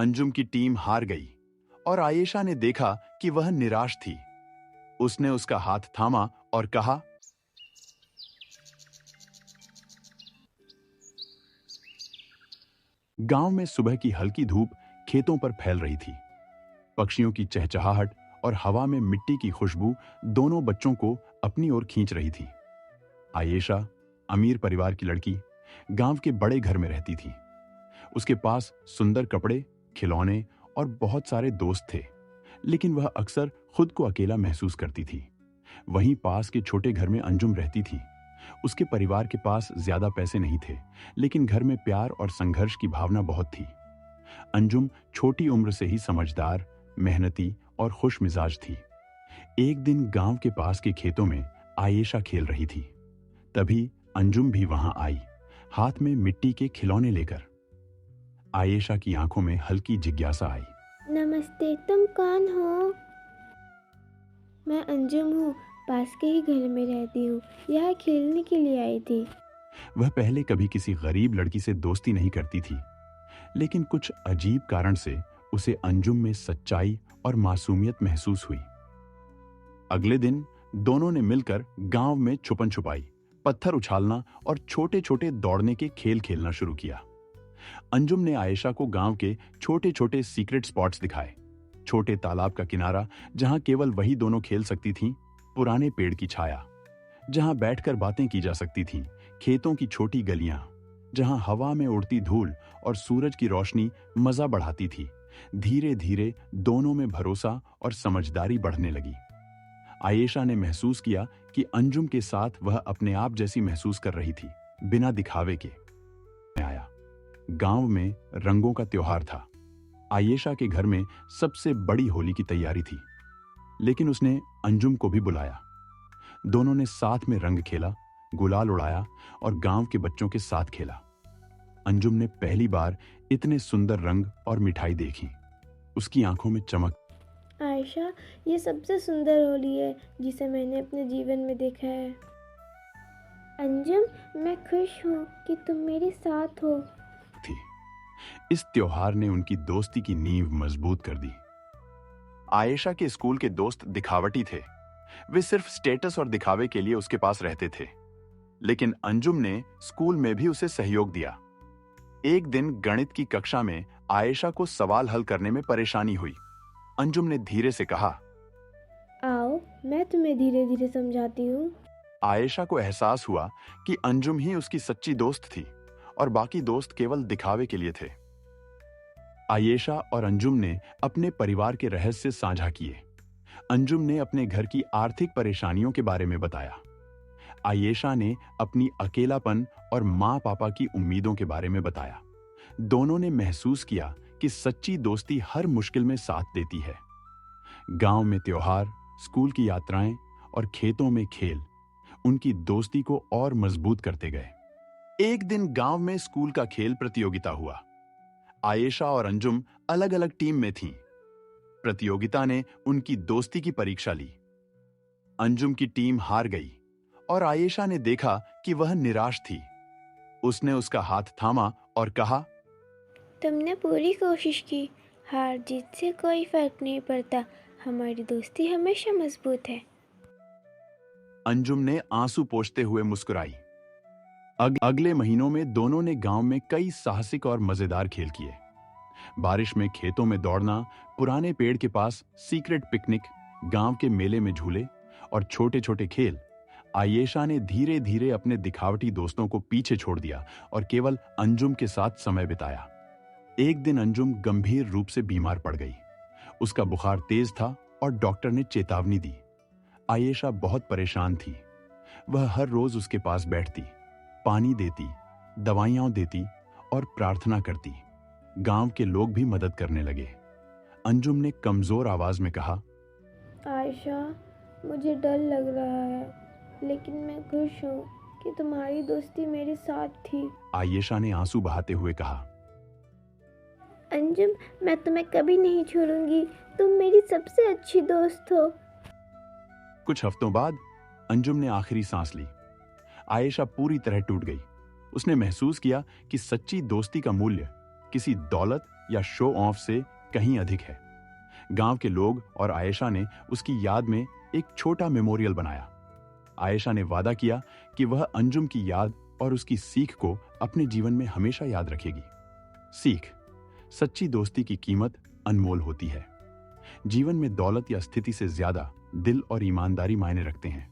अंजुम की टीम हार गई और आयेशा ने देखा कि वह निराश थी। उसने उसका हाथ थामा और कहा, गांव में सुबह की हल्की धूप खेतों पर फैल रही थी। पक्षियों की चहचहाहट और हवा में मिट्टी की खुशबू दोनों बच्चों को अपनी ओर खींच रही थी। आयेशा अमीर परिवार की लड़की गांव के बड़े घर में रहती थी। उसके पास सुंदर कपड़े, खिलौने और बहुत सारे दोस्त थे, लेकिन वह अक्सर खुद को अकेला महसूस करती थी। वहीं पास के छोटे घर में अंजुम रहती थी। उसके परिवार के पास ज्यादा पैसे नहीं थे, लेकिन घर में प्यार और संघर्ष की भावना बहुत थी। अंजुम छोटी उम्र से ही समझदार, मेहनती और खुश मिजाज थी। एक दिन गांव के पास के खेतों में आयेशा खेल रही थी। तभी अंजुम भी वहां आई, हाथ में मिट्टी के खिलौने लेकर। आयेशा की आंखों में हल्की जिज्ञासा आई। नमस्ते, तुम कौन हो? मैं अंजुम हूँ, पास के ही घर में रहती हूँ। यहाँ खेलने के लिए आई थी। वह पहले कभी किसी गरीब लड़की से दोस्ती नहीं करती थी, लेकिन कुछ अजीब कारण से उसे अंजुम में सच्चाई और मासूमियत महसूस हुई। अगले दिन दोनों ने मिलकर गांव में छुपन छुपाई, पत्थर उछालना और छोटे छोटे दौड़ने के खेल खेलना शुरू किया। अंजुम ने आयेशा को गांव के छोटे छोटे सीक्रेट स्पॉट्स दिखाए। छोटे तालाब का किनारा जहां केवल वही दोनों खेल सकती थीं, पुराने पेड़ की छाया जहां बैठकर बातें की जा सकती थीं, खेतों की छोटी गलियां जहां हवा में उड़ती धूल और सूरज की रोशनी मजा बढ़ाती थी। धीरे धीरे दोनों में भरोसा और समझदारी बढ़ने लगी। आयेशा ने महसूस किया कि अंजुम के साथ वह अपने आप जैसी महसूस कर रही थी, बिना दिखावे के। आया गांव में रंगों का त्योहार था। आयेशा के घर में सबसे बड़ी होली की तैयारी थी, लेकिन उसने अंजुम को भी बुलाया। दोनों ने साथ में रंग खेला, गुलाल उड़ाया और गांव के बच्चों के साथ खेला। अंजुम ने पहली बार इतने सुंदर रंग और मिठाई देखी। उसकी आंखों में चमक। आयशा, ये सबसे सुंदर होली है जिसे मैंने अपने जीवन में देखा है। अंजुम, मैं खुश हूँ कि तुम मेरे साथ हो। थी। इस त्योहार ने उनकी दोस्ती की नींव मजबूत कर दी। आयेशा के स्कूल के दोस्त दिखावटी थे। वे सिर्फ स्टेटस और दिखावे के लिए उसके पास रहते थे, लेकिन अंजुम ने स्कूल में भी उसे सहयोग दिया। एक दिन गणित की कक्षा में आयेशा को सवाल हल करने में परेशानी हुई। अंजुम ने धीरे से कहा, आओ, मैं तुम्हें धीरे धीरे समझाती हूँ। आयेशा को एहसास हुआ कि अंजुम ही उसकी सच्ची दोस्त थी और बाकी दोस्त केवल दिखावे के लिए थे। आयेशा और अंजुम ने अपने परिवार के रहस्य साझा किए। अंजुम ने अपने घर की आर्थिक परेशानियों के बारे में बताया। आयेशा ने अपनी अकेलापन और माँ पापा की उम्मीदों के बारे में बताया। दोनों ने महसूस किया कि सच्ची दोस्ती हर मुश्किल में साथ देती है। गांव में त्योहार, स्कूल की यात्राएं और खेतों में खेल उनकी दोस्ती को और मजबूत करते गए। एक दिन गांव में स्कूल का खेल प्रतियोगिता हुआ। आयेशा और अंजुम अलग अलग टीम में थीं। प्रतियोगिता ने उनकी दोस्ती की परीक्षा ली। अंजुम की टीम हार गई और आयेशा ने देखा कि वह निराश थी। उसने उसका हाथ थामा और कहा, तुमने पूरी कोशिश की, हार जीत से कोई फर्क नहीं पड़ता। हमारी दोस्ती हमेशा मजबूत है। अंजुम ने आंसू पोंछते हुए मुस्कुराई। अगले महीनों में दोनों ने गांव में कई साहसिक और मजेदार खेल किए। बारिश में खेतों में दौड़ना, पुराने पेड़ के पास सीक्रेट पिकनिक, गांव के मेले में झूले और छोटे छोटे खेल। आयेशा ने धीरे धीरे अपने दिखावटी दोस्तों को पीछे छोड़ दिया और केवल अंजुम के साथ समय बिताया। एक दिन अंजुम गंभीर रूप से बीमार पड़ गई। उसका बुखार तेज था और डॉक्टर ने चेतावनी दी। आयेशा बहुत परेशान थी। वह हर रोज उसके पास बैठती, पानी देती, दवाइयां देती और प्रार्थना करती। गांव के लोग भी मदद करने लगे। अंजुम ने कमजोर आवाज में कहा, आयशा, मुझे डर लग रहा है, लेकिन मैं खुश हूँ कि तुम्हारी दोस्ती मेरे साथ थी। आयेशा ने आंसू बहाते हुए कहा, अंजुम, मैं तुम्हें कभी नहीं छोड़ूंगी। तुम मेरी सबसे अच्छी दोस्त हो। कुछ हफ्तों बाद अंजुम ने आखिरी सांस ली। आयेशा पूरी तरह टूट गई। उसने महसूस किया कि सच्ची दोस्ती का मूल्य किसी दौलत या शो ऑफ से कहीं अधिक है। गांव के लोग और आयशा ने उसकी याद में एक छोटा मेमोरियल बनाया। आयशा ने वादा किया कि वह अंजुम की याद और उसकी सीख को अपने जीवन में हमेशा याद रखेगी। सीख: सच्ची दोस्ती की कीमत अनमोल होती है। जीवन में दौलत या स्थिति से ज्यादा दिल और ईमानदारी मायने रखते हैं।